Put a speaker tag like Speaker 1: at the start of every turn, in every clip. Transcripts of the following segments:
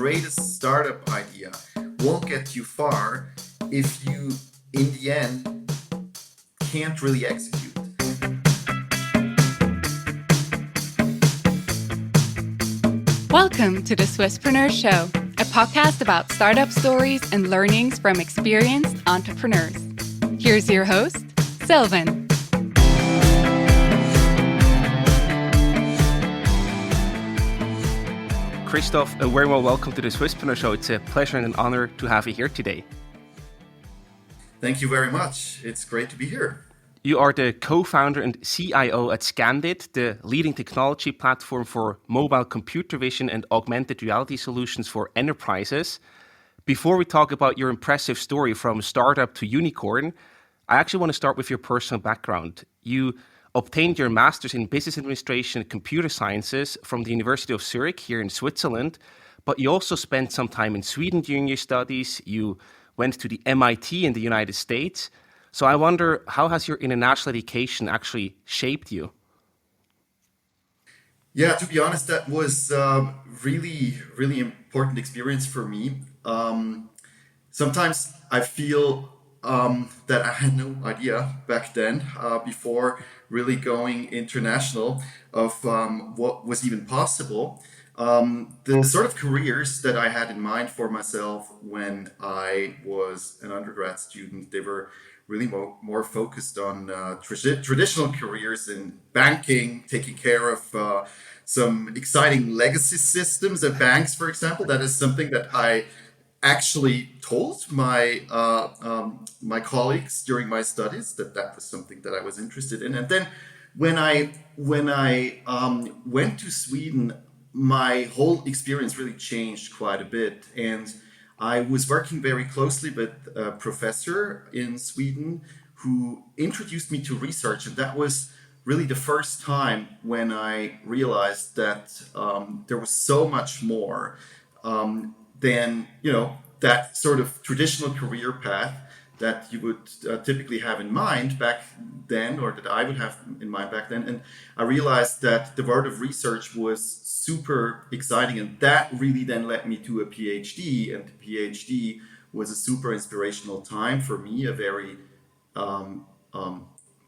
Speaker 1: greatest startup idea won't get you far if you, in the end, can't really execute.
Speaker 2: Welcome to the Swisspreneur Show, a podcast about startup stories and learnings from experienced entrepreneurs. Here's your host, Sylvan.
Speaker 3: Christof, a very well welcome to the Swisspreneur Show. It's a pleasure and an honor to have you here today.
Speaker 1: Thank you very much. It's great to be here.
Speaker 3: You are the co-founder and CIO at Scandit, the leading technology platform for mobile computer vision and augmented reality solutions for enterprises. Before we talk about your impressive story from startup to unicorn, I actually want to start with your personal background. You obtained your master's in business administration and computer sciences from the University of Zurich here in Switzerland, but you also spent some time in Sweden during your studies. You went to the MIT in the United States. So I wonder, how has your international education actually shaped you?
Speaker 1: Yeah, to be honest, that was really important experience for me. Sometimes I feel that I had no idea back then, before really going international, of what was even possible. The sort of careers that I had in mind for myself when I was an undergrad student, they were really more focused on traditional careers in banking, taking care of some exciting legacy systems at banks, for example. That is something that I actually told my colleagues during my studies that was something that I was interested in. And then when I went to Sweden, my whole experience really changed quite a bit. And I was working very closely with a professor in Sweden who introduced me to research. And that was really the first time when I realized that there was so much more than, that sort of traditional career path that you would typically have in mind back then, or that I would have in mind back then. And I realized that the world of research was super exciting, and that really then led me to a PhD. And the PhD was a super inspirational time for me, a very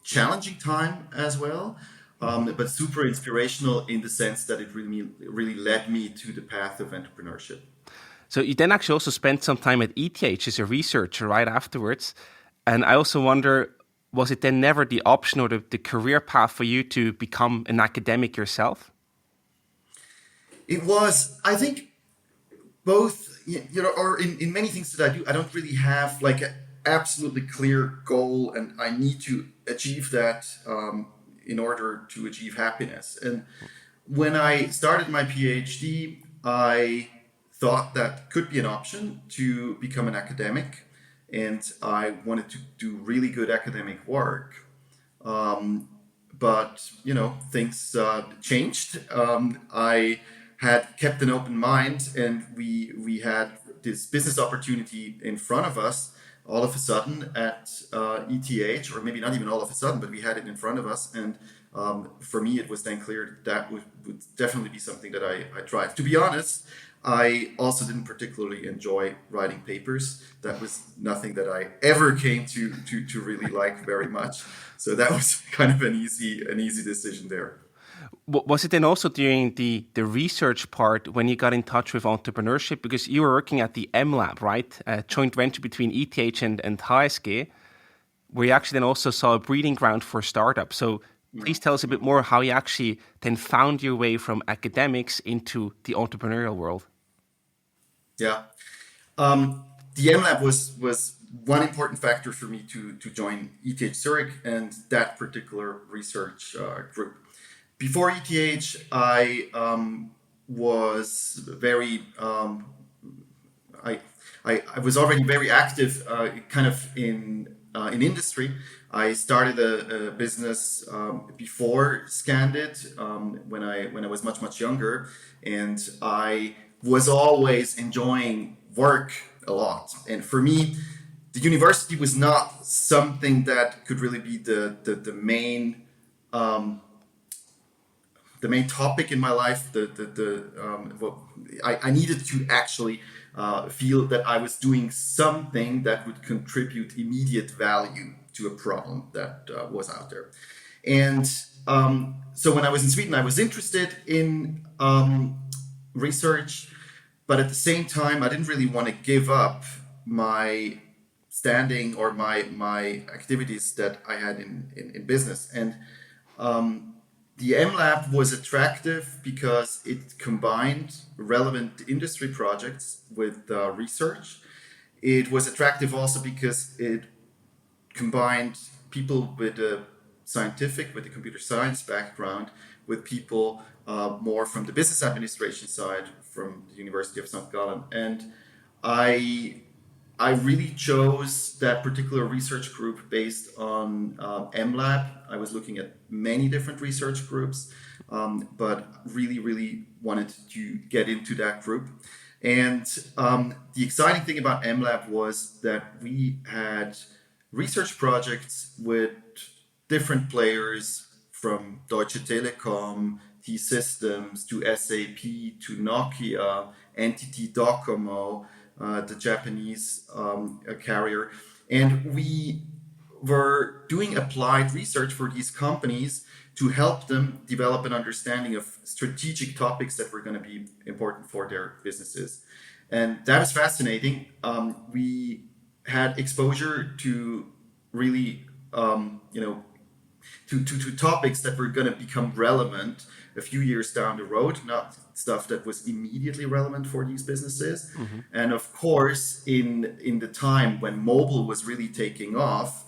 Speaker 1: challenging time as well, but super inspirational in the sense that it really led me to the path of entrepreneurship.
Speaker 3: So you then actually also spent some time at ETH as a researcher right afterwards. And I also wonder, was it then never the option or the career path for you to become an academic yourself?
Speaker 1: It was, I think, both, or in many things that I do, I don't really have like an absolutely clear goal, and I need to achieve that in order to achieve happiness. And when I started my PhD, I thought that could be an option to become an academic, and I wanted to do really good academic work. But things changed. I had kept an open mind, and we had this business opportunity in front of us all of a sudden at ETH, or maybe not even all of a sudden, but we had it in front of us. And for me, it was then clear that would definitely be something that I tried. To be honest, I also didn't particularly enjoy writing papers. That was nothing that I ever came to really like very much. So that was kind of an easy decision there.
Speaker 3: Was it then also during the research part when you got in touch with entrepreneurship? Because you were working at the M Lab, right? A joint venture between ETH and HSG, where you actually then also saw a breeding ground for startups. So please tell us a bit more how you actually then found your way from academics into the entrepreneurial world.
Speaker 1: Yeah. The M Lab was one important factor for me to join ETH Zurich and that particular research group. Before ETH, I was very, I was already very active, kind of in industry. I started a business before Scandit when I was much younger, and I was always enjoying work a lot. And for me, the university was not something that could really be the main the main topic in my life. I needed to actually feel that I was doing something that would contribute immediate value to a problem that was out there. And so when I was in Sweden, I was interested in research, but at the same time, I didn't really want to give up my standing or my activities that I had in business. And the M Lab was attractive because it combined relevant industry projects with research. It was attractive also because it combined people with a with a computer science background, with people more from the business administration side from the University of St. Gallen. And I I really chose that particular research group based on MLab. I was looking at many different research groups, but really wanted to get into that group. And the exciting thing about MLab was that we had research projects with different players from Deutsche Telekom, T-Systems, to SAP, to Nokia, NTT Docomo, the Japanese carrier. And we were doing applied research for these companies to help them develop an understanding of strategic topics that were going to be important for their businesses. And that was fascinating. We had exposure to really, to topics that were going to become relevant a few years down the road, not stuff that was immediately relevant for these businesses. Mm-hmm. And of course, in the time when mobile was really taking off,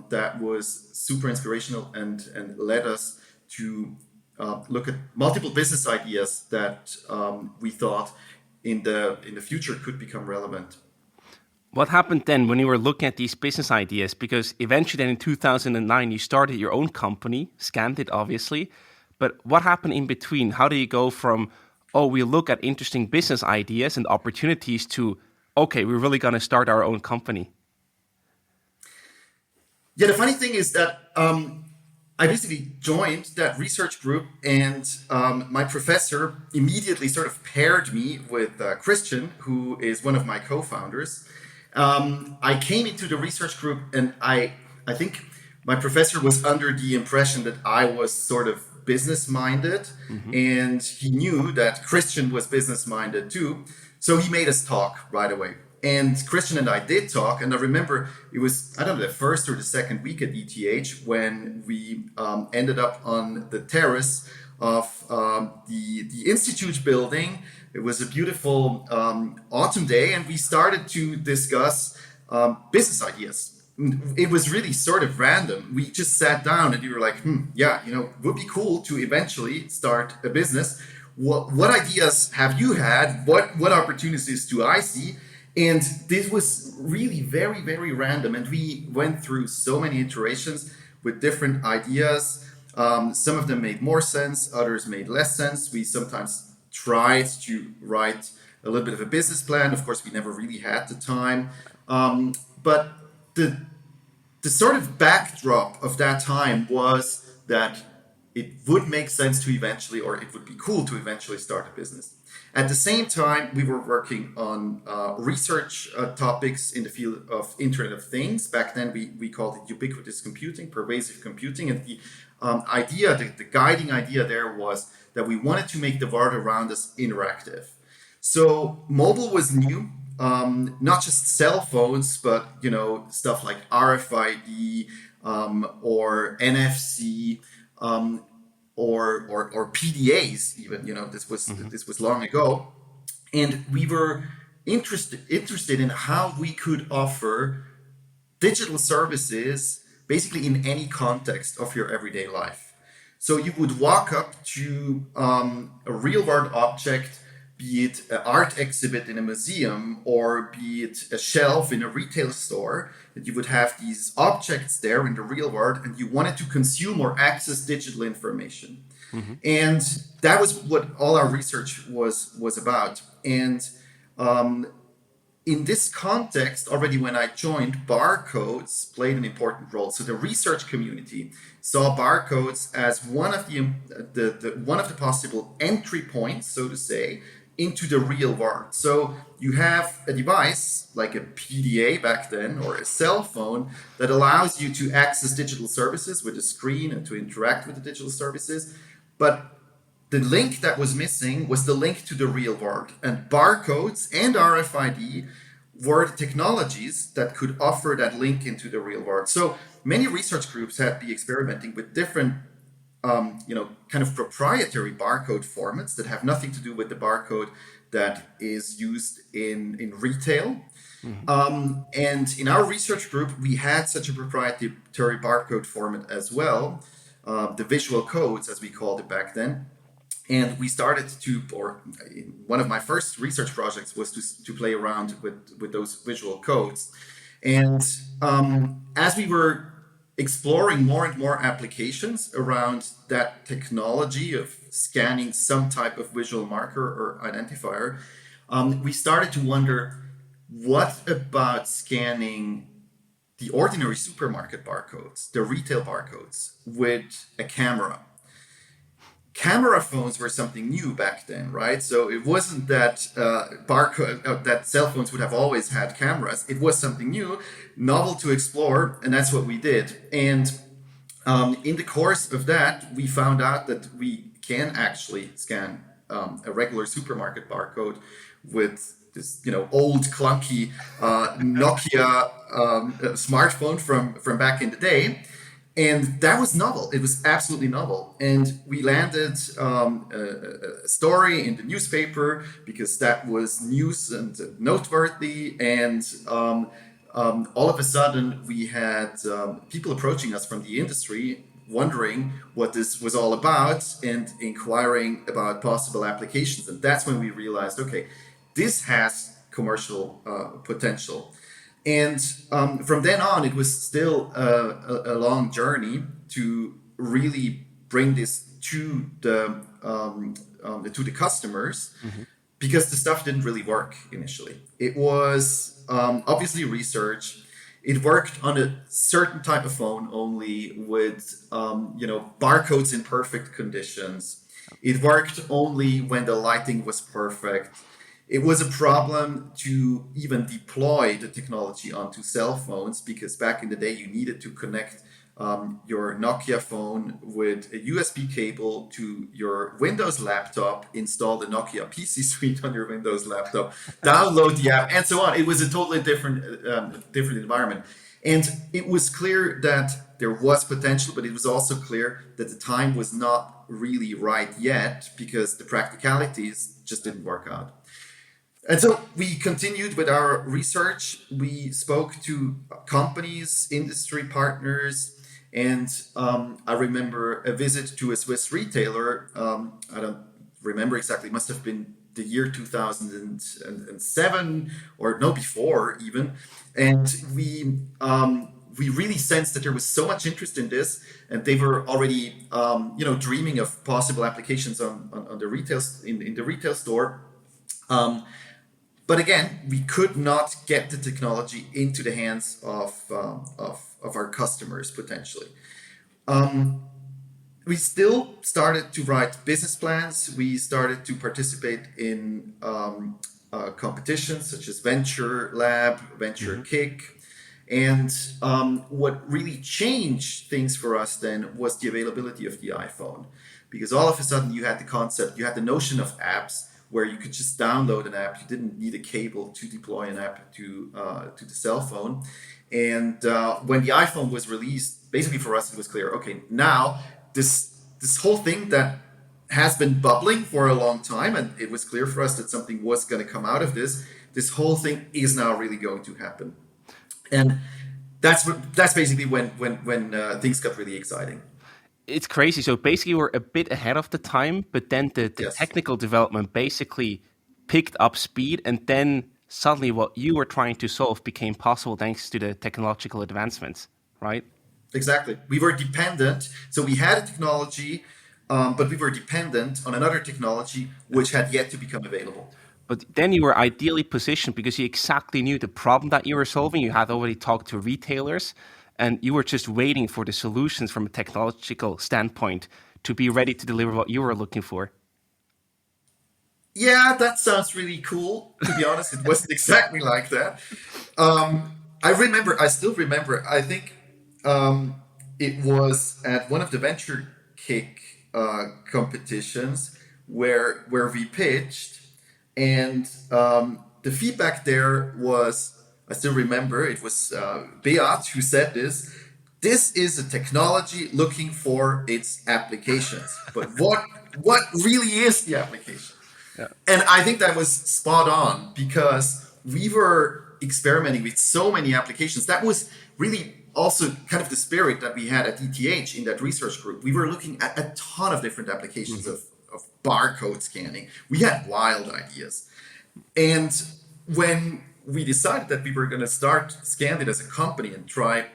Speaker 1: that was super inspirational and led us to look at multiple business ideas that we thought in the future could become relevant.
Speaker 3: What happened then when you were looking at these business ideas? Because eventually then in 2009, you started your own company, Scandit, obviously. But what happened in between? How do you go from, oh, we look at interesting business ideas and opportunities to, okay, we're really going to start our own company?
Speaker 1: Yeah, the funny thing is that I basically joined that research group, and my professor immediately sort of paired me with Christian, who is one of my co-founders. I came into the research group, and I think my professor was under the impression that I was sort of business-minded, mm-hmm. and he knew that Christian was business-minded too. So he made us talk right away. And Christian and I did talk, and I remember it was, I don't know, the first or the second week at ETH when we ended up on the terrace of the Institute building. It was a beautiful autumn day, and we started to discuss business ideas. It was really sort of random. We just sat down and we were like, would be cool to eventually start a business. What ideas have you had? What opportunities do I see? And this was really very random. And we went through so many iterations with different ideas. Some of them made more sense, others made less sense. We sometimes tried to write a little bit of a business plan. Of course, we never really had the time. But the sort of backdrop of that time was that it would make sense to eventually, or it would be cool to eventually start a business. At the same time, we were working on research topics in the field of Internet of Things. Back then, we called it ubiquitous computing, pervasive computing. And the idea, the guiding idea there was that we wanted to make the world around us interactive. So mobile was new, not just cell phones, but stuff like RFID or NFC. Or PDAs even, this was long ago, and we were interested in how we could offer digital services basically in any context of your everyday life. So you would walk up to a real world object, be it an art exhibit in a museum or be it a shelf in a retail store, that you would have these objects there in the real world and you wanted to consume or access digital information. Mm-hmm. And that was what all our research was about. And in this context, already when I joined, barcodes played an important role. So the research community saw barcodes as one of the possible entry points, so to say, into the real world. So you have a device like a PDA back then or a cell phone that allows you to access digital services with a screen and to interact with the digital services. But the link that was missing was the link to the real world. And barcodes and RFID were the technologies that could offer that link into the real world. So many research groups had been experimenting with different kind of proprietary barcode formats that have nothing to do with the barcode that is used in retail. And in our research group, we had such a proprietary barcode format as well, the visual codes, as we called it back then. And we started to, or one of my first research projects was to play around with those visual codes. And as we were exploring more and more applications around that technology of scanning some type of visual marker or identifier, we started to wonder, what about scanning the ordinary supermarket barcodes, the retail barcodes, with a camera? Camera phones were something new back then, right? So it wasn't that that cell phones would have always had cameras. It was something new, novel to explore, and that's what we did. And in the course of that, we found out that we can actually scan a regular supermarket barcode with this, old clunky Nokia smartphone from back in the day. And that was novel. It was absolutely novel. And we landed a story in the newspaper because that was news and noteworthy. And all of a sudden, we had people approaching us from the industry, wondering what this was all about and inquiring about possible applications. And that's when we realized, okay, this has commercial potential. And from then on, it was still a long journey to really bring this to the customers, because the stuff didn't really work initially. It was obviously research. It worked on a certain type of phone only with barcodes in perfect conditions. It worked only when the lighting was perfect. It was a problem to even deploy the technology onto cell phones, because back in the day you needed to connect your Nokia phone with a USB cable to your Windows laptop, install the Nokia PC suite on your Windows laptop, download the app, and so on. It was a totally different environment. And it was clear that there was potential, but it was also clear that the time was not really right yet, because the practicalities just didn't work out. And so we continued with our research. We spoke to companies, industry partners, and I remember a visit to a Swiss retailer. I don't remember exactly, it must have been the year 2007 or no, before even. And we really sensed that there was so much interest in this, and they were already dreaming of possible applications on the retail in the retail store. But again, we could not get the technology into the hands of our customers potentially. We still started to write business plans. We started to participate in competitions such as Venture Lab, Venture Kick. And what really changed things for us then was the availability of the iPhone. Because all of a sudden you had the notion of apps, where you could just download an app. You didn't need a cable to deploy an app to the cell phone. And when the iPhone was released, basically for us it was clear, okay, now this whole thing that has been bubbling for a long time, and it was clear for us that something was going to come out of this whole thing is now really going to happen. And that's basically when things got really exciting.
Speaker 3: It's crazy. So basically we're a bit ahead of the time, but then the
Speaker 1: Yes.
Speaker 3: technical development basically picked up speed, and then suddenly what you were trying to solve became possible thanks to the technological advancements, right?
Speaker 1: Exactly. We were dependent. So we had a technology, but we were dependent on another technology which had yet to become available.
Speaker 3: But then you were ideally positioned because you exactly knew the problem that you were solving. You had already talked to retailers, and you were just waiting for the solutions from a technological standpoint to be ready to deliver what you were looking for.
Speaker 1: Yeah, that sounds really cool. To be honest, it wasn't exactly like that. I still remember, I think it was at one of the venture kick competitions where we pitched, and the feedback there was, I still remember, it was Beat who said this. This is a technology looking for its applications, but what really is the application?
Speaker 3: Yeah.
Speaker 1: And I think that was spot on because we were experimenting with so many applications. That was really also kind of the spirit that we had at ETH in that research group. We were looking at a ton of different applications of barcode scanning. We had wild ideas. And when we decided that we were going to start Scandit as a company and try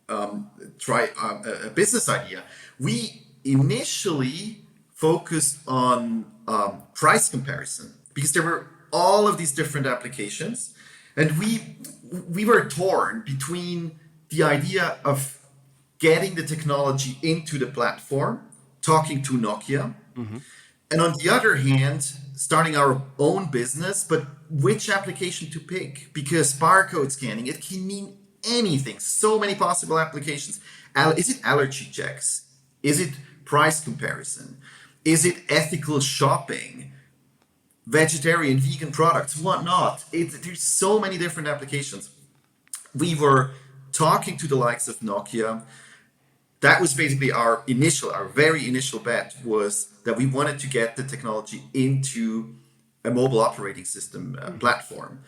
Speaker 1: a business idea, we initially focused on price comparison because there were all of these different applications, and we were torn between the idea of getting the technology into the platform, talking to Nokia, and on the other hand, starting our own business, but which application to pick? Because barcode scanning, it can mean anything. So many possible applications. Is it allergy checks? Is it price comparison? Is it ethical shopping? Vegetarian, vegan products, whatnot. There's so many different applications. We were talking to the likes of Nokia. That was basically our very initial bet was that we wanted to get the technology into a mobile operating system platform.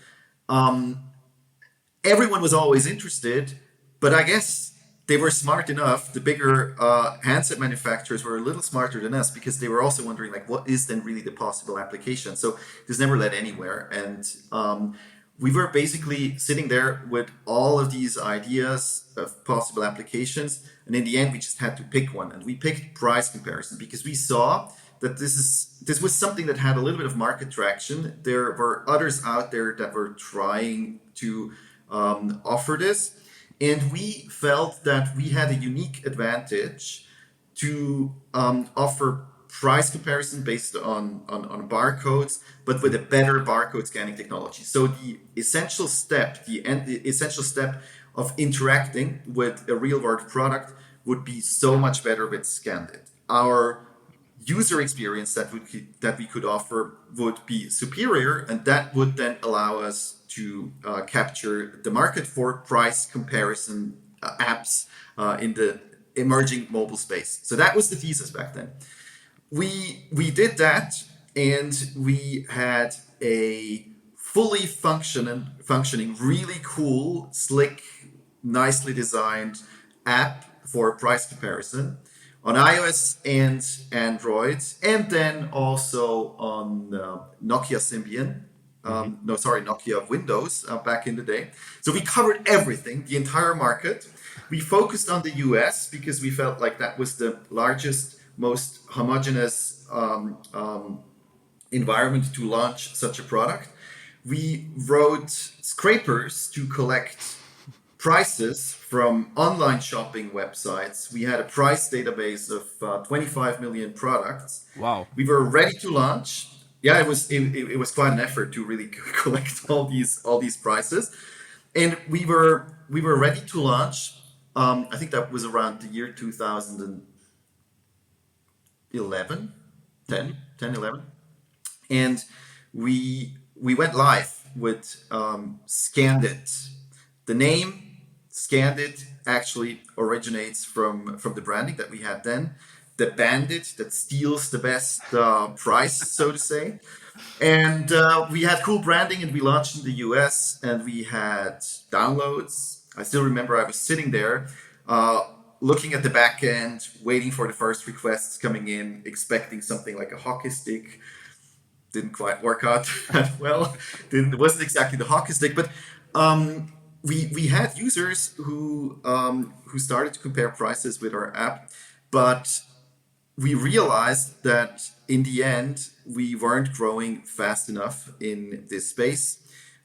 Speaker 1: Everyone was always interested, but I guess they were smart enough. The bigger handset manufacturers were a little smarter than us because they were also wondering, like, what is then really the possible application? So this never led anywhere. And we were basically sitting there with all of these ideas of possible applications. And in the end, we just had to pick one. And we picked price comparison because we saw that this was something that had a little bit of market traction. There were others out there that were trying to offer this. And we felt that we had a unique advantage to offer price comparison based on barcodes, but with a better barcode scanning technology. So the essential step of interacting with a real world product would be so much better with Scandit. Our user experience that we could offer would be superior, and that would then allow us to capture the market for price comparison apps in the emerging mobile space. So that was the thesis back then. We did that, and we had a fully functioning, really cool, slick, nicely designed app for price comparison on iOS and Android, and then also on Nokia Symbian. Nokia Windows back in the day. So we covered everything, the entire market. We focused on the US because we felt like that was the largest, most homogeneous environment to launch such a product. We wrote scrapers to collect prices from online shopping websites. We had a price database of 25 million products.
Speaker 3: Wow.
Speaker 1: We were ready to launch. Yeah, it was quite an effort to really collect all these prices, and we were ready to launch. I think that was around the year 2011, 10, 11, and we went live with Scandit. The name Scandit actually originates from the branding that we had then. The bandit that steals the best price, so to say. And we had cool branding, and we launched in the US, and we had downloads. I still remember I was sitting there looking at the back end, waiting for the first requests coming in, expecting something like a hockey stick. Didn't quite work out that well. It wasn't exactly the hockey stick, but we had users who started to compare prices with our app, but we realized that in the end, we weren't growing fast enough in this space.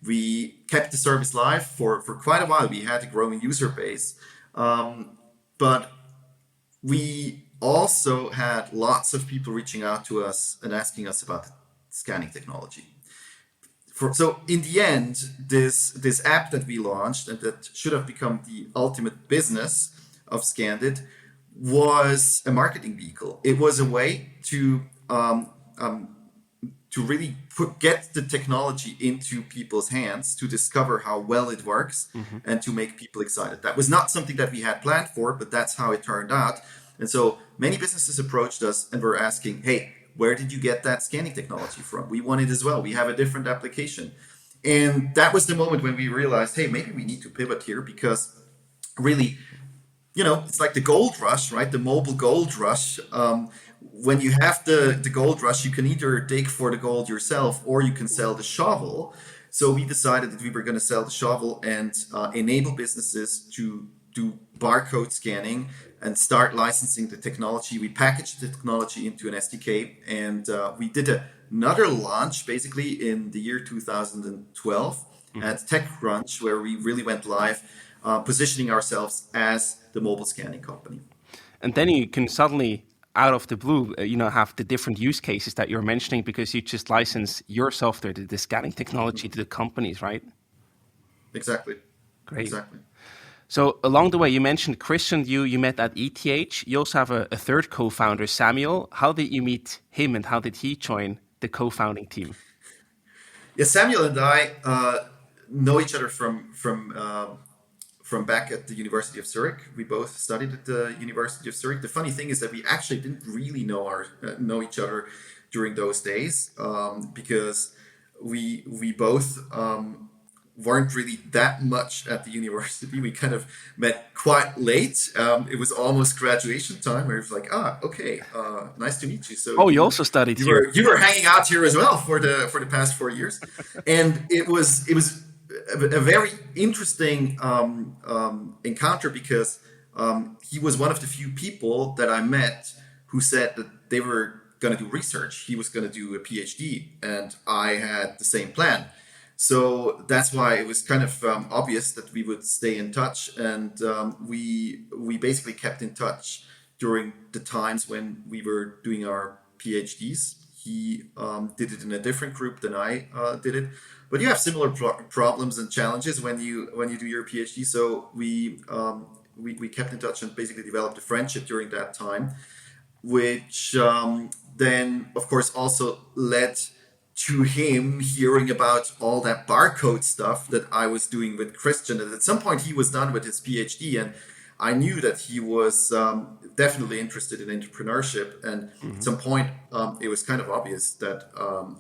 Speaker 1: We kept the service live for quite a while. We had a growing user base. But we also had lots of people reaching out to us and asking us about scanning technology. So in the end, this app that we launched and that should have become the ultimate business of Scandit was a marketing vehicle. It was a way to really get the technology into people's hands, to discover how well it works, and to make people excited. That was not something that we had planned for, but that's how it turned out. And so many businesses approached us and were asking, hey, where did you get that scanning technology from? We want it as well. We have a different application. And that was the moment when we realized, hey, maybe we need to pivot here, because really, it's like the gold rush, right? The mobile gold rush. When you have the gold rush, you can either dig for the gold yourself or you can sell the shovel. So we decided that we were going to sell the shovel and enable businesses to do barcode scanning and start licensing the technology. We packaged the technology into an SDK, and we did another launch basically in the year 2012 at TechCrunch, where we really went live, positioning ourselves as the mobile scanning company.
Speaker 3: And then you can suddenly, out of the blue, have the different use cases that you're mentioning, because you just license your software, the scanning technology, to the companies, right?
Speaker 1: Exactly.
Speaker 3: Great.
Speaker 1: Exactly.
Speaker 3: So along the way, you mentioned Christian, you met at ETH. You also have a third co-founder, Samuel. How did you meet him, and how did he join the co-founding team?
Speaker 1: Yeah, Samuel and I know each other from back at the University of Zurich. We both studied at the University of Zurich. The funny thing is that we actually didn't really know each other during those days, because we both weren't really that much at the university. We kind of met quite late. It was almost graduation time, where it was like, okay, nice to meet you. So
Speaker 3: you also studied here.
Speaker 1: You were hanging out here as well for the past 4 years, and it was a very interesting encounter, because he was one of the few people that I met who said that they were going to do research. He was going to do a PhD, and I had the same plan. So that's why it was kind of obvious that we would stay in touch, and we basically kept in touch during the times when we were doing our PhDs. He did it in a different group than I did it, but you have similar problems and challenges when you do your PhD. So we kept in touch and basically developed a friendship during that time, which then of course also led to him hearing about all that barcode stuff that I was doing with Christian. And at some point he was done with his PhD, and I knew that he was definitely interested in entrepreneurship. And at some point it was kind of obvious that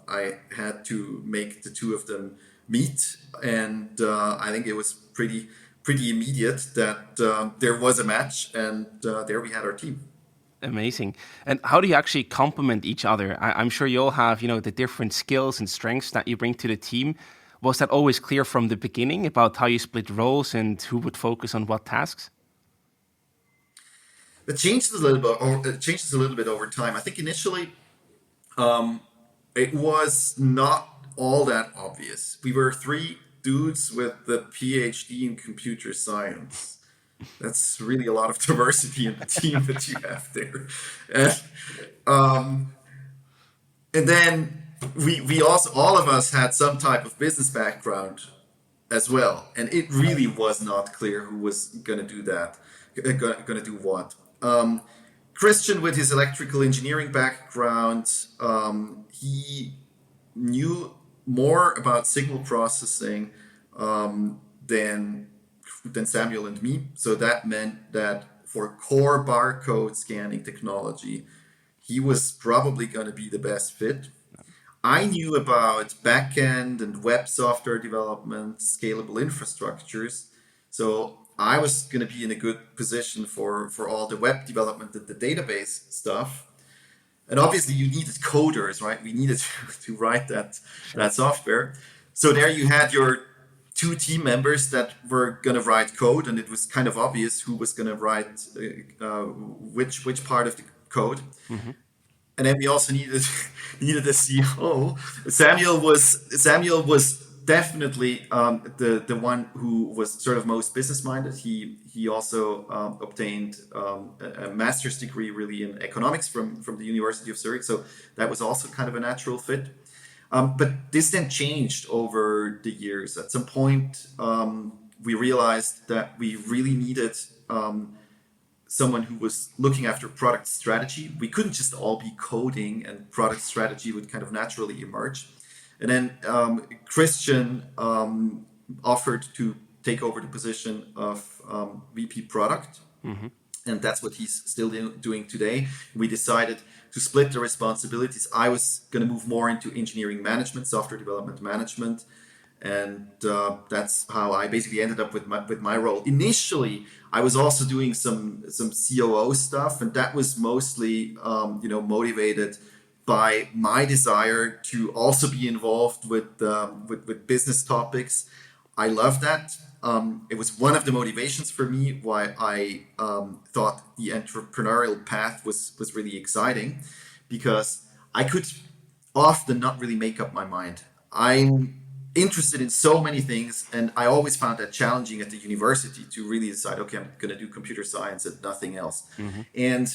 Speaker 1: I had to make the two of them meet. And I think it was pretty immediate that there was a match, and there we had our team.
Speaker 3: Amazing. And how do you actually complement each other? I'm sure you all have, the different skills and strengths that you bring to the team. Was that always clear from the beginning about how you split roles and who would focus on what tasks?
Speaker 1: It changes a little bit over time. I think initially it was not all that obvious. We were three dudes with the PhD in computer science. That's really a lot of diversity in the team that you have there. And then we also, all of us had some type of business background as well. And it really was not clear who was going to do that, going to do what. Christian, with his electrical engineering background, he knew more about signal processing than Samuel and me. So that meant that for core barcode scanning technology, he was probably going to be the best fit. I knew about backend and web software development, scalable infrastructures. So I was going to be in a good position for all the web development and the database stuff. And obviously you needed coders, right? We needed to write that software. So there you had your two team members that were going to write code, and it was kind of obvious who was going to write which part of the code. Mm-hmm. And then we also needed a CEO. Samuel was definitely the one who was sort of most business minded. He also obtained a master's degree really in economics from the University of Zurich, so that was also kind of a natural fit. But this then changed over the years. At some point, we realized that we really needed someone who was looking after product strategy. We couldn't just all be coding, and product strategy would kind of naturally emerge. And then Christian offered to take over the position of VP product. And that's what he's still doing today. We decided to split the responsibilities. I was going to move more into engineering management, software development management, and that's how I basically ended up with my role. Initially, I was also doing some COO stuff, and that was mostly motivated by my desire to also be involved with business topics. I love that. It was one of the motivations for me why I thought the entrepreneurial path was really exciting, because I could often not really make up my mind. I'm interested in so many things, and I always found that challenging at the university to really decide, okay, I'm going to do computer science and nothing else. And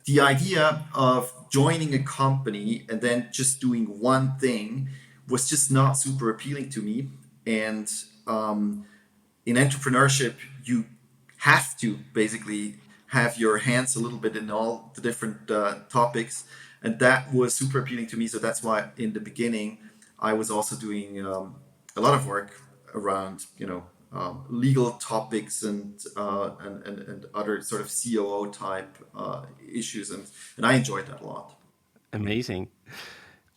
Speaker 1: the idea of joining a company and then just doing one thing was just not super appealing to me. And in entrepreneurship, you have to basically have your hands a little bit in all the different topics, and that was super appealing to me. So that's why in the beginning I was also doing a lot of work around legal topics and other sort of COO type issues, and I enjoyed that a lot.
Speaker 3: Amazing.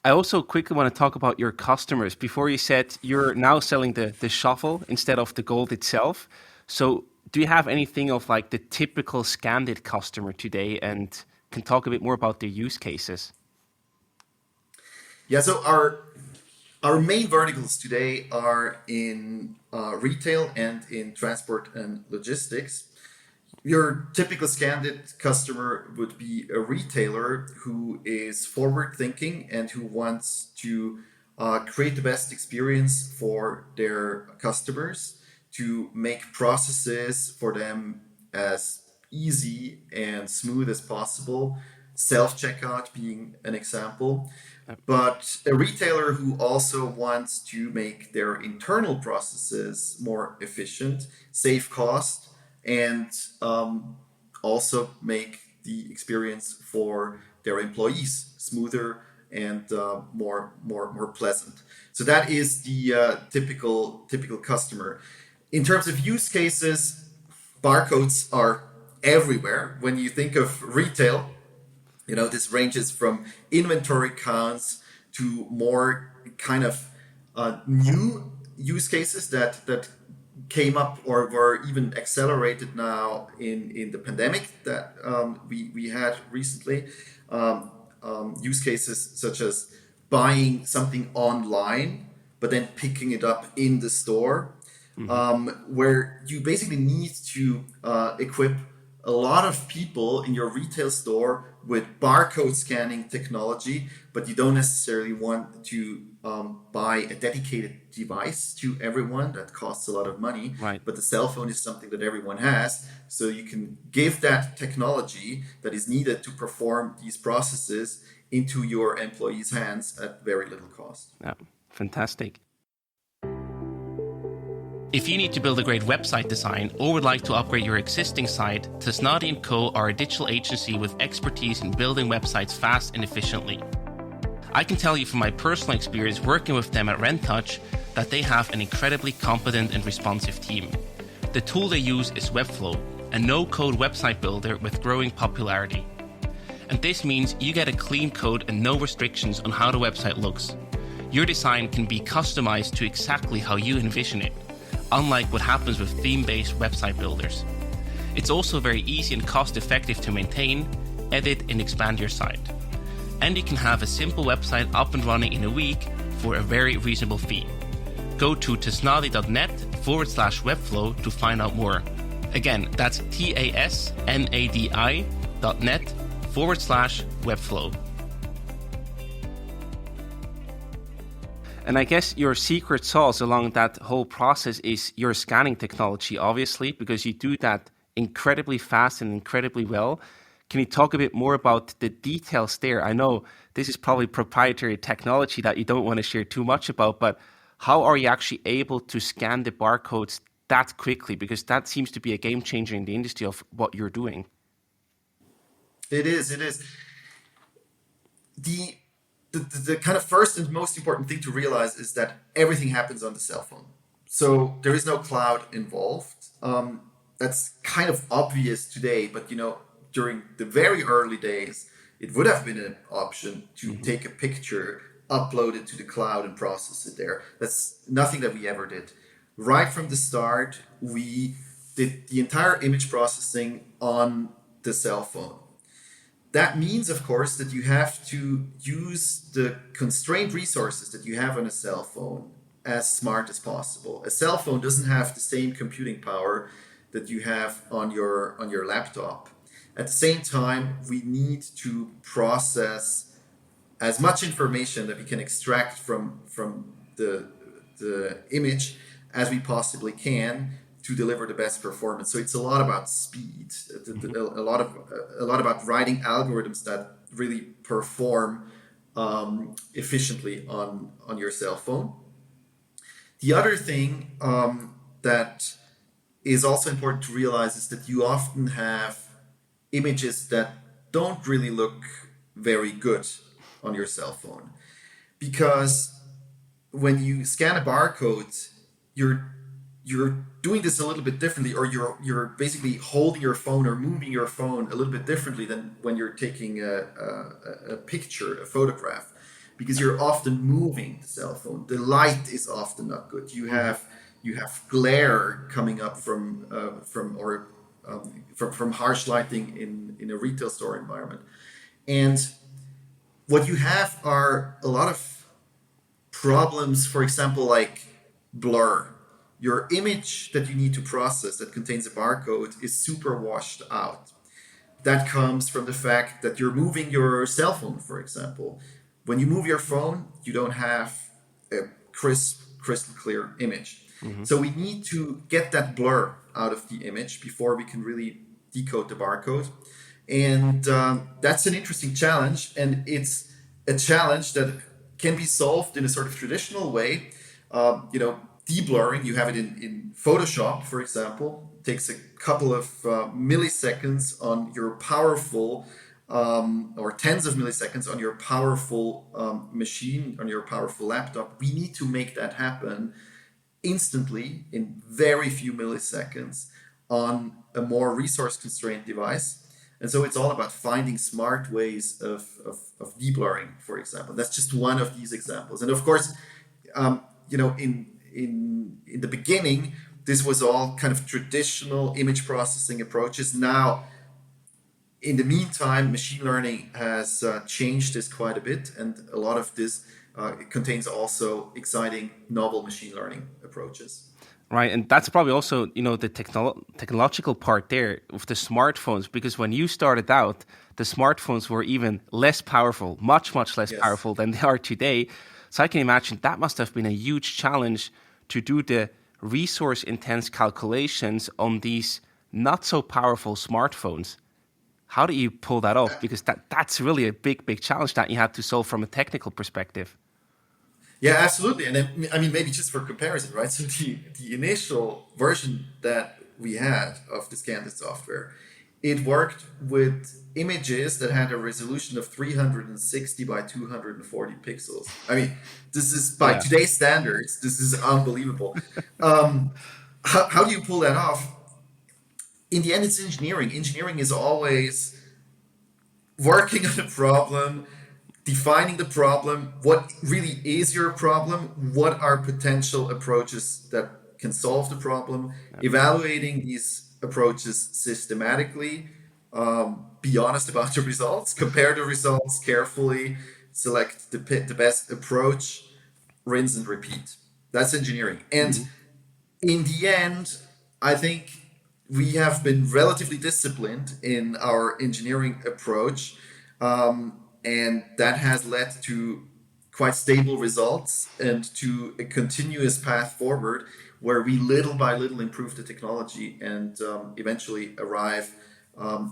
Speaker 3: I also quickly want to talk about your customers. Before, you said you're now selling the shovel instead of the gold itself. So do you have anything of like the typical Scandit customer today, and can talk a bit more about their use cases?
Speaker 1: Yeah, so our main verticals today are in retail and in transport and logistics. Your typical Scandit customer would be a retailer who is forward thinking and who wants to create the best experience for their customers, to make processes for them as easy and smooth as possible, self checkout being an example. But a retailer who also wants to make their internal processes more efficient, save cost, and also make the experience for their employees smoother and more pleasant. So that is the typical customer. In terms of use cases, barcodes are everywhere. When you think of retail, this ranges from inventory counts to more kind of new use cases that came up or were even accelerated now in the pandemic that we had recently. Use cases such as buying something online, but then picking it up in the store, where you basically need to equip a lot of people in your retail store with barcode scanning technology, but you don't necessarily want to buy a dedicated device to everyone. That costs a lot of money.
Speaker 3: Right.
Speaker 1: But the cell phone is something that everyone has. So you can give that technology that is needed to perform these processes into your employees' hands at very little cost.
Speaker 3: Yeah, fantastic. If you need to build a great website design or would like to upgrade your existing site, Tasnadi & Co. are a digital agency with expertise in building websites fast and efficiently. I can tell you from my personal experience working with them at RentTouch that they have an incredibly competent and responsive team. The tool they use is Webflow, a no-code website builder with growing popularity. And this means you get a clean code and no restrictions on how the website looks. Your design can be customized to exactly how you envision it, unlike what happens with theme-based website builders. It's also very easy and cost-effective to maintain, edit, and expand your site. And you can have a simple website up and running in a week for a very reasonable fee. Go to tasnadi.net/webflow to find out more. Again, that's tasnadi.net/webflow. And I guess your secret sauce along that whole process is your scanning technology, obviously, because you do that incredibly fast and incredibly well. Can you talk a bit more about the details there? I know this is probably proprietary technology that you don't want to share too much about, but how are you actually able to scan the barcodes that quickly? Because that seems to be a game changer in the industry of what you're doing.
Speaker 1: It is. It is. The, the kind of first and most important thing to realize is that everything happens on the cell phone. So there is no cloud involved. That's kind of obvious today, but during the very early days, it would have been an option to
Speaker 3: Mm-hmm.
Speaker 1: take a picture, upload it to the cloud, and process it there. That's nothing that we ever did. Right from the start, we did the entire image processing on the cell phone. That means, of course, that you have to use the constrained resources that you have on a cell phone as smart as possible. A cell phone doesn't have the same computing power that you have on your laptop. At the same time, we need to process as much information that we can extract from the image as we possibly can to deliver the best performance. So it's a lot about speed,
Speaker 3: Mm-hmm.
Speaker 1: a lot about writing algorithms that really perform efficiently on your cell phone. The other thing that is also important to realize is that you often have images that don't really look very good on your cell phone because when you scan a barcode, you're you're doing this a little bit differently, or you're basically holding your phone or moving your phone a little bit differently than when you're taking a picture, a photograph, because you're often moving the cell phone. The light is often not good.
Speaker 3: Mm-hmm.
Speaker 1: You have glare coming up from harsh lighting in a retail store environment, and what you have are a lot of problems, for example, like blur. Your image that you need to process that contains a barcode is super washed out. That comes from the fact that you're moving your cell phone, for example. When you move your phone, you don't have a crisp, crystal clear image.
Speaker 3: Mm-hmm.
Speaker 1: So we need to get that blur out of the image before we can really decode the barcode. And that's an interesting challenge. And it's a challenge that can be solved in a sort of traditional way. Deblurring, you have it in Photoshop, for example, takes a couple of milliseconds on your powerful, or tens of milliseconds on your powerful machine, on your powerful laptop. We need to make that happen instantly in very few milliseconds on a more resource constrained device. And so it's all about finding smart ways of deblurring, for example. That's just one of these examples. And of course, in the beginning, this was all kind of traditional image processing approaches. Now, in the meantime, machine learning has changed this quite a bit, and a lot of this it contains also exciting novel machine learning approaches.
Speaker 3: Right, and that's probably also the technological part there with the smartphones, because when you started out, the smartphones were even less powerful, much less
Speaker 1: Yes.
Speaker 3: powerful than they are today. So I can imagine that must have been a huge challenge to do the resource intense calculations on these not so powerful smartphones. How do you pull that off? Because that's really a big challenge that you had to solve from a technical perspective.
Speaker 1: Yeah, absolutely. And then, I mean, maybe just for comparison, right? So the initial version that we had of the Scandit software, it worked with images that had a resolution of 360 by 240 pixels. I mean, this is by
Speaker 3: Yeah.
Speaker 1: today's standards, this is unbelievable. How do you pull that off? In the end, it's engineering. Engineering is always working on a problem, defining the problem, what really is your problem, what are potential approaches that can solve the problem, evaluating these approaches systematically, be honest about the results, compare the results carefully, select the best approach, rinse and repeat. That's engineering. And
Speaker 3: Hmm.
Speaker 1: in the end, I think we have been relatively disciplined in our engineering approach, and that has led to quite stable results and to a continuous path forward where we little by little improve the technology and eventually arrive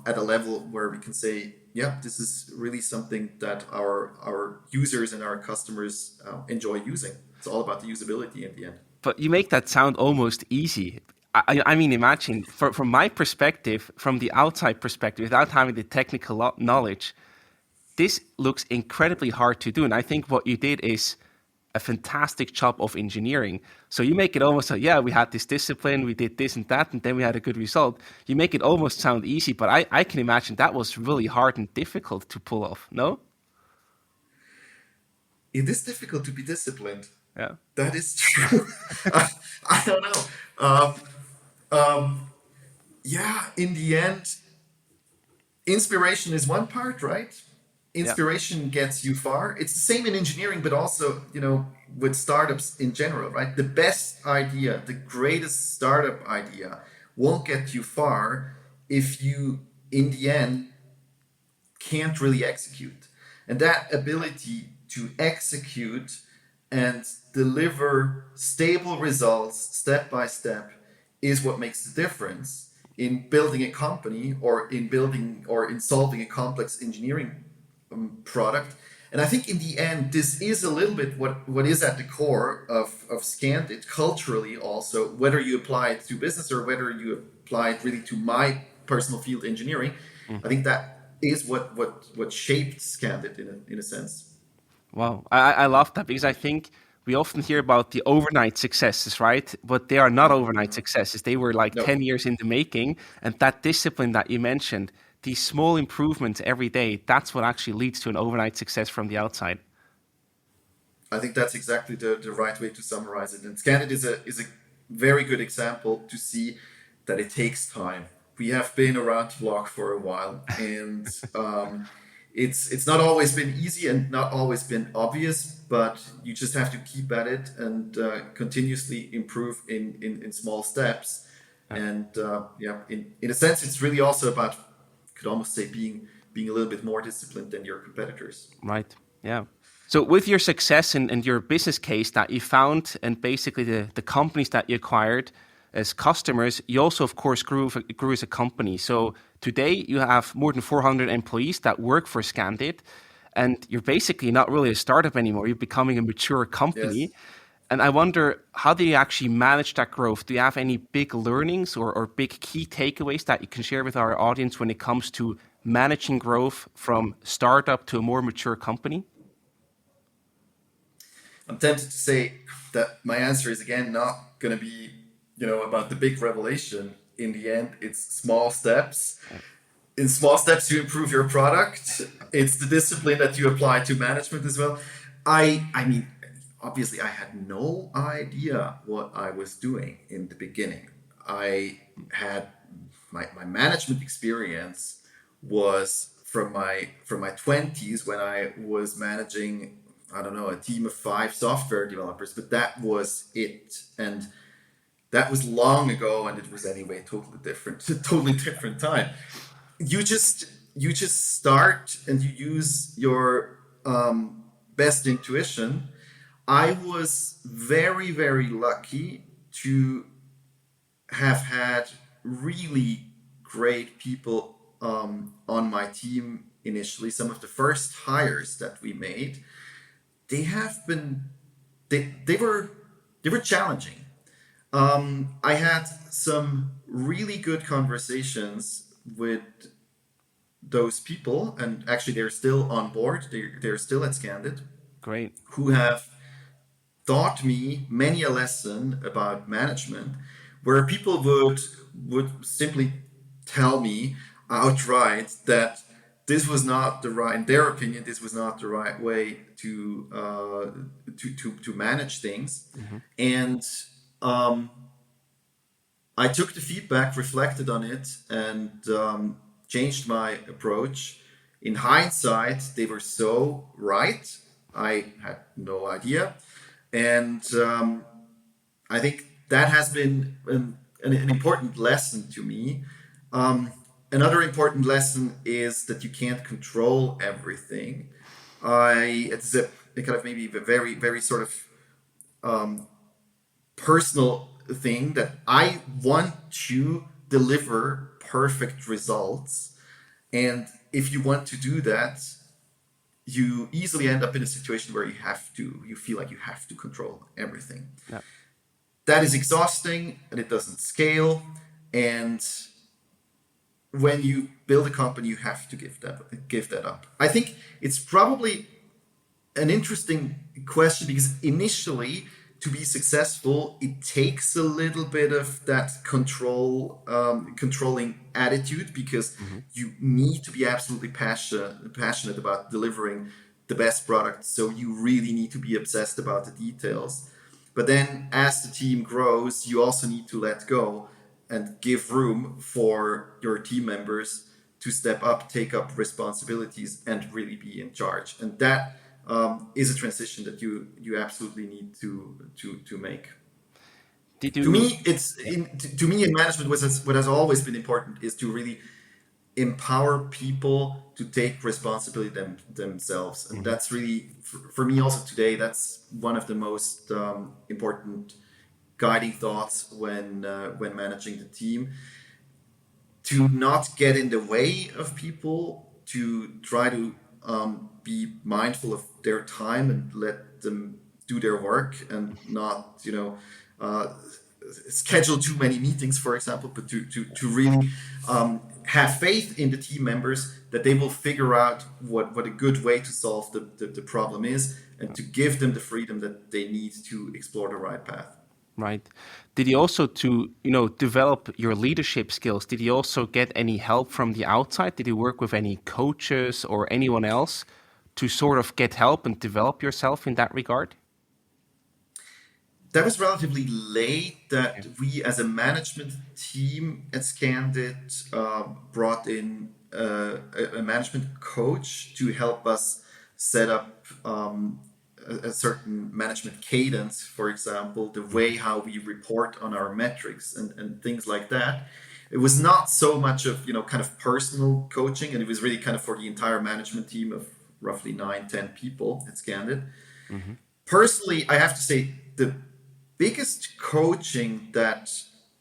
Speaker 1: at a level where we can say, yeah, this is really something that our users and our customers enjoy using. It's all about the usability in the end.
Speaker 3: But you make that sound almost easy. I mean, imagine from my perspective, from the outside perspective, without having the technical knowledge, this looks incredibly hard to do. And I think what you did is a fantastic job of engineering. So you make it almost like, yeah, we had this discipline, we did this and that, and then we had a good result. You make it almost sound easy, but I can imagine that was really hard and difficult to pull off, no?
Speaker 1: It is difficult to be disciplined.
Speaker 3: Yeah.
Speaker 1: That is true. I, I don't know. Um, yeah, in the end, inspiration is one part, right?
Speaker 3: Yeah.
Speaker 1: Inspiration gets you far. It's the same in engineering, but also, with startups in general, right? The best idea, the greatest startup idea won't get you far if you, in the end, can't really execute. And that ability to execute and deliver stable results step by step is what makes the difference in building a company or in building or in solving a complex engineering product. And I think in the end, this is a little bit what is at the core of Scandit culturally also, whether you apply it to business or whether you apply it really to my personal field, engineering. I think that is what shaped Scandit in a sense.
Speaker 3: Wow. I love that because I think we often hear about the overnight successes, right? But they are not overnight successes. They were like
Speaker 1: No,
Speaker 3: 10 years in the making. And that discipline that you mentioned, these small improvements every day, that's what actually leads to an overnight success from the outside.
Speaker 1: I think that's exactly the right way to summarize it. And Scandit is a very good example to see that it takes time. We have been around the block for a while, and it's not always been easy and not always been obvious, but you just have to keep at it and continuously improve in small steps.
Speaker 3: Yeah.
Speaker 1: And yeah, in a sense, it's really also about, could almost say, being a little bit more disciplined than your competitors.
Speaker 3: Right. Yeah. So with your success and your business case that you found and basically the companies that you acquired as customers, you also, of course, grew as a company. So today you have more than 400 employees that work for Scandit, and you're basically not really a startup anymore. You're becoming a mature
Speaker 1: Yes.
Speaker 3: company. And I wonder, how do you actually manage that growth? Do you have any big learnings or big key takeaways that you can share with our audience when it comes to managing growth from startup to a more mature company?
Speaker 1: I'm tempted to say that my answer is again not going to be, about the big revelation. In the end, it's small steps. In small steps, you improve your product. It's the discipline that you apply to management as well. I mean, obviously, I had no idea what I was doing in the beginning. I had my management experience was from my 20s when I was managing, I don't know, a team of 5 software developers, but that was it. And that was long ago, and it was anyway totally different, totally different time. You just start and you use your best intuition. I was very, very lucky to have had really great people on my team initially. Some of the first hires that we made, they have been they were challenging. I had some really good conversations with those people, and actually they're still on board. They're still at Scandit,
Speaker 3: Great.
Speaker 1: who have taught me many a lesson about management, where people would simply tell me outright that this was not the right, in their opinion, this was not the right way to manage things.
Speaker 3: Hmm.
Speaker 1: And I took the feedback, reflected on it, and changed my approach. In hindsight, they were so right. I had no idea. And I think that has been an important lesson to me. Another important lesson is that you can't control everything. It's a kind of maybe a very, very sort of personal thing that I want to deliver perfect results. And if you want to do that, you easily end up in a situation where you feel like you have to control everything.
Speaker 3: Yeah.
Speaker 1: That is exhausting and it doesn't scale. And when you build a company, you have to give that up. I think it's probably an interesting question because initially, to be successful, it takes a little bit of that controlling attitude, because
Speaker 3: Hmm.
Speaker 1: you need to be absolutely passionate about delivering the best product. So you really need to be obsessed about the details. But then, as the team grows, you also need to let go and give room for your team members to step up, take up responsibilities, and really be in charge. And that is a transition that you absolutely need to make.
Speaker 3: Did
Speaker 1: To
Speaker 3: you?
Speaker 1: me, to me in management, what has always been important is to really empower people to take responsibility themselves, and
Speaker 3: Mhm.
Speaker 1: that's really for me also today. That's one of the most important guiding thoughts when managing the team, to not get in the way of people, to try to be mindful of their time and let them do their work, and not schedule too many meetings, for example, but to really have faith in the team members that they will figure out what a good way to solve the problem is, and to give them the freedom that they need to explore the right path.
Speaker 3: Right. Did you also to, develop your leadership skills? Did you also get any help from the outside? Did you work with any coaches or anyone else to sort of get help and develop yourself in that regard?
Speaker 1: That was relatively late
Speaker 3: Yeah.
Speaker 1: that we, as a management team at Scandit, brought in a management coach to help us set up a certain management cadence, for example, the way
Speaker 3: Mhm.
Speaker 1: how we report on our metrics and things like that. It was not so much of, kind of personal coaching, and it was really kind of for the entire management team of roughly 9, 10 people at Scandit.
Speaker 3: Mhm.
Speaker 1: Personally, I have to say the biggest coaching that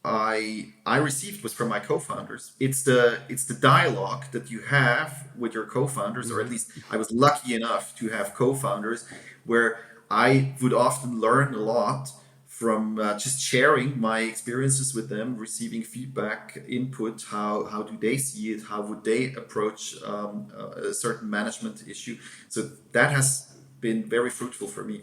Speaker 1: I received was from my co-founders. It's the dialogue that you have with your co-founders, or at
Speaker 3: Mhm.
Speaker 1: least I was lucky enough to have co-founders where I would often learn a lot from just sharing my experiences with them, receiving feedback, input. How do they see it? How would they approach a certain management issue? So that has been very fruitful for me.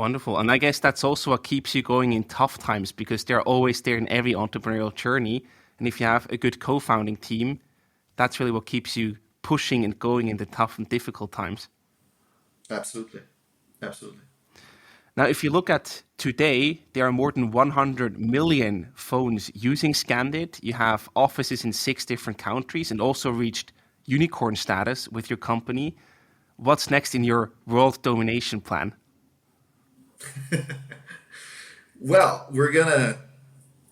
Speaker 3: Wonderful. And I guess that's also what keeps you going in tough times, because they're always there in every entrepreneurial journey. And if you have a good co-founding team, that's really what keeps you pushing and going in the tough and difficult times.
Speaker 1: Absolutely, absolutely.
Speaker 3: Now, if you look at today, there are more than 100 million phones using Scandit. You have offices in 6 different countries and also reached unicorn status with your company. What's next in your world domination plan?
Speaker 1: Well, we're gonna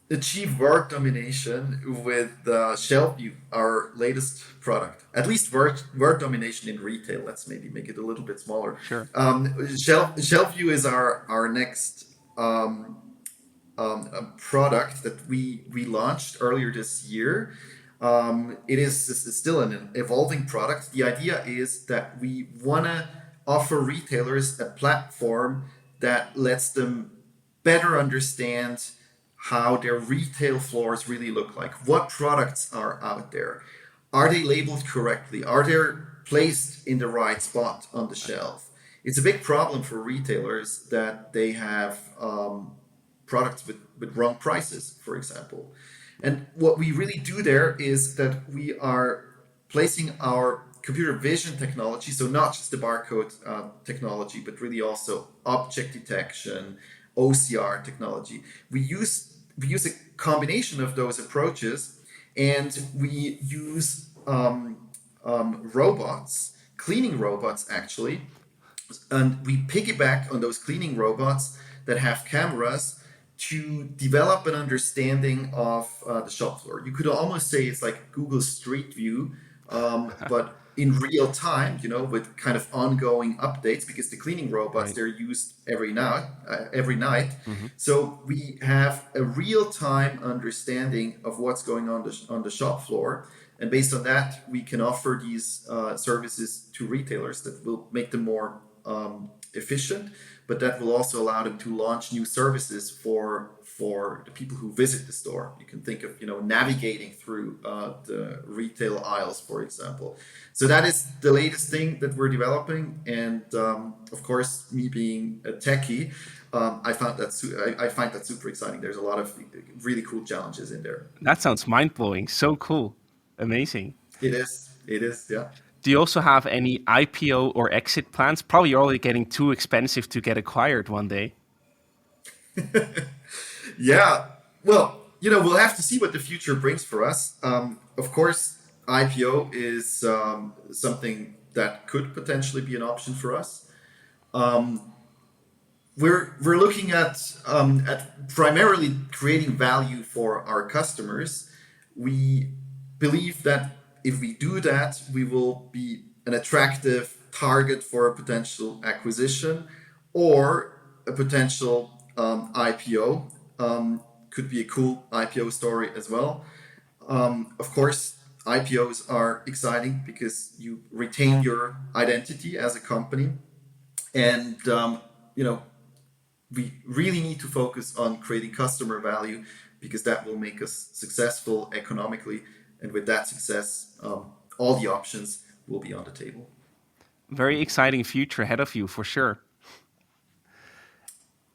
Speaker 1: achieve world domination with ShelfView, our latest product. At least world domination in retail. Let's maybe make it a little bit smaller.
Speaker 3: Sure.
Speaker 1: ShelfView is our next a product that we launched earlier this year. It is still an evolving product. The idea is that we want to offer retailers a platform that lets them better understand how their retail floors really look like. What products are out there? Are they labeled correctly? Are they placed in the right spot on the shelf? It's a big problem for retailers that they have products with wrong prices, for example. And what we really do there is that we are placing our computer vision technology, so not just the barcode technology, but really also object detection, OCR technology. We use a combination of those approaches, and we use robots, cleaning robots actually, and we piggyback on those cleaning robots that have cameras to develop an understanding of the shop floor. You could almost say it's like Google Street View, but in real time, with kind of ongoing updates, because the cleaning robots,
Speaker 3: Right.
Speaker 1: they're used every night.
Speaker 3: Hmm.
Speaker 1: So we have a real time understanding of what's going on the shop floor. And based on that, we can offer these services to retailers that will make them more efficient, but that will also allow them to launch new services for the people who visit the store. You can think of navigating through the retail aisles, for example. So that is the latest thing that we're developing, and of course, me being a techie, I find that super exciting. There's a lot of really cool challenges in there.
Speaker 3: That sounds mind-blowing. So cool. Amazing.
Speaker 1: It is. It is. Yeah.
Speaker 3: Do you also have any IPO or exit plans? Probably you're already getting too expensive to get acquired one day.
Speaker 1: Yeah. Well, we'll have to see what the future brings for us. Of course, IPO is something that could potentially be an option for us. We're looking at primarily creating value for our customers. We believe that if we do that, we will be an attractive target for a potential acquisition or a potential IPO. Could be a cool IPO story as well. Of course, IPOs are exciting because you retain your identity as a company, and we really need to focus on creating customer value, because that will make us successful economically, and with that success, all the options will be on the table.
Speaker 3: Very exciting future ahead of you, for sure.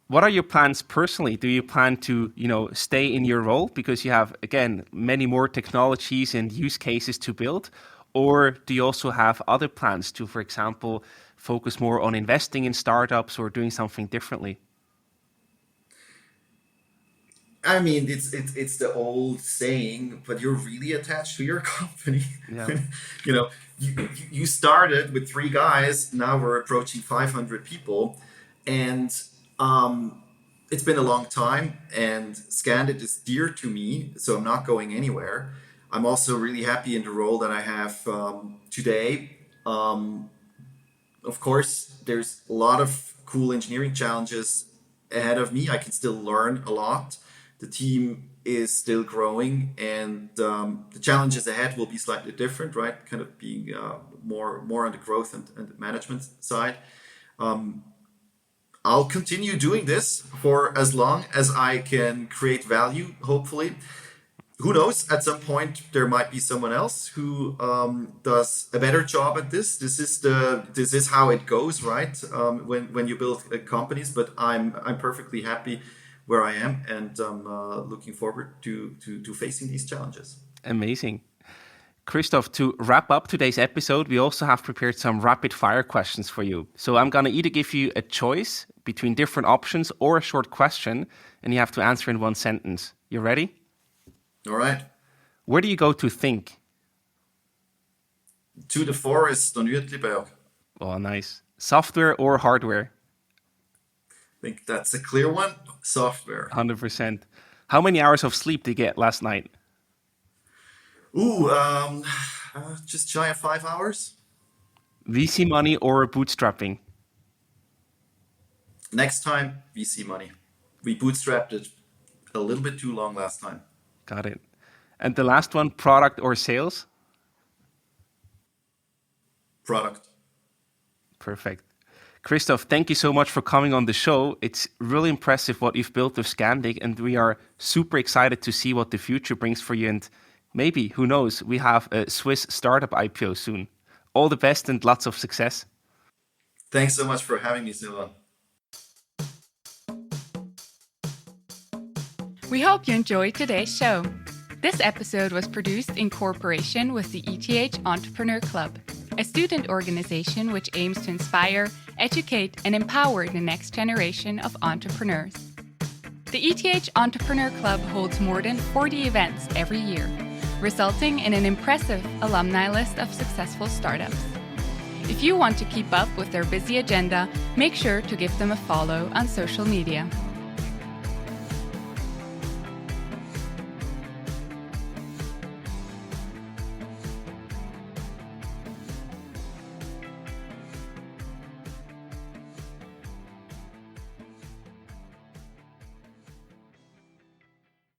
Speaker 3: What are your plans personally? Do you plan to, stay in your role because you have, again, many more technologies and use cases to build? Or do you also have other plans to, for example, focus more on investing in startups or doing something differently?
Speaker 1: I mean, it's the old saying, but you're really attached to your company.
Speaker 3: Yeah.
Speaker 1: you know, you started with 3 guys. Now we're approaching 500 people, and it's been a long time. And Scandit is dear to me, so I'm not going anywhere. I'm also really happy in the role that I have today. Of course, there's a lot of cool engineering challenges ahead of me. I can still learn a lot. The team is still growing, and the challenges ahead will be slightly different, right? Kind of being more on the growth and management side. I'll continue doing this for as long as I can create value, hopefully. Who knows? At some point, there might be someone else who does a better job at this. This is how it goes, right? When you build companies. But I'm perfectly happy where I am, and I'm looking forward to facing these challenges.
Speaker 3: Amazing. Christof, to wrap up today's episode, we also have prepared some rapid fire questions for you. So I'm going to either give you a choice between different options or a short question, and you have to answer in one sentence. You ready?
Speaker 1: All right.
Speaker 3: Where do you go to think?
Speaker 1: To the forest on Uetliberg.
Speaker 3: Oh, nice. Software or hardware?
Speaker 1: I think that's a clear one. Software.
Speaker 3: 100%. How many hours of sleep did you get last night?
Speaker 1: Ooh, just shy of 5 hours.
Speaker 3: VC money or bootstrapping?
Speaker 1: Next time, VC money. We bootstrapped it a little bit too long last time.
Speaker 3: Got it. And the last one, product or sales?
Speaker 1: Product.
Speaker 3: Perfect. Christof, thank you so much for coming on the show. It's really impressive what you've built with Scandit, and we are super excited to see what the future brings for you. And maybe, who knows, we have a Swiss startup IPO soon. All the best and lots of success.
Speaker 1: Thanks so much for having me, Silvan.
Speaker 2: We hope you enjoyed today's show. This episode was produced in cooperation with the ETH Entrepreneur Club, a student organization which aims to inspire, educate, and empower the next generation of entrepreneurs. The ETH Entrepreneur Club holds more than 40 events every year, resulting in an impressive alumni list of successful startups. If you want to keep up with their busy agenda, make sure to give them a follow on social media.